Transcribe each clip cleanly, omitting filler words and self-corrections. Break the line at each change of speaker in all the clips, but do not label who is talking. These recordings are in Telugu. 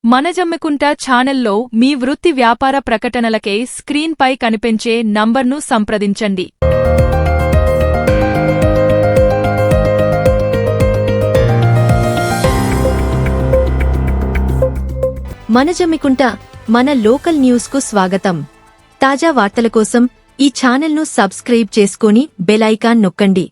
మనజమ్మికుంట ఛానల్లో మీ వృత్తి వ్యాపార ప్రకటనలకై స్క్రీన్ పై కనిపించే నంబర్ను సంప్రదించండి.
మనజమ్మికుంట మన లోకల్ న్యూస్ కు స్వాగతం. తాజా వార్తల కోసం ఈ ఛానల్ను సబ్స్క్రైబ్ చేసుకొని బెల్ ఐకాన్ నొక్కండి.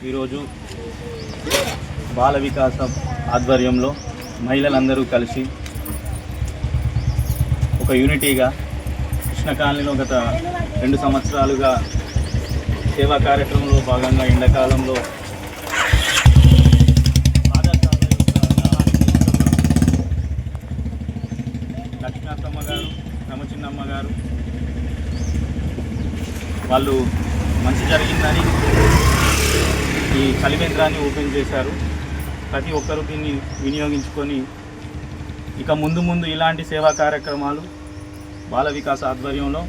ఈరోజు బాల వికాసం ఆధ్వర్యంలో మహిళలందరూ కలిసి ఒక యూనిటీగా కృష్ణ కాలనీలో గత 2 సంవత్సరాలుగా సేవా కార్యక్రమంలో భాగంగా ఎండాకాలంలో లక్ష్మీనాథమ్మ గారు, రమచిన్నమ్మ గారు వాళ్ళు మంచి జరిగిందని ఈ చలివేంద్రాన్ని ఓపెన్ చేశారు. ప్రతి ఒక్కరూ దీన్ని వినియోగించుకొని ఇక ముందు ఇలాంటి సేవా కార్యక్రమాలు బాల వికాస్ ఆధ్వర్యంలో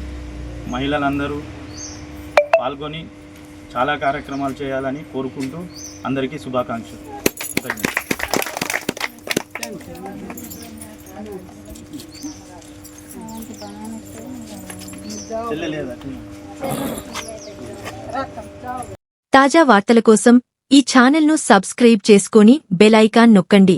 మహిళలందరూ పాల్గొని చాలా కార్యక్రమాలు చేయాలని కోరుకుంటూ అందరికీ శుభాకాంక్షలు.
తాజా వార్తల కోసం ఈ ఛానల్ను సబ్స్క్రైబ్ చేసుకొని బెల్ ఐకాన్ నొక్కండి.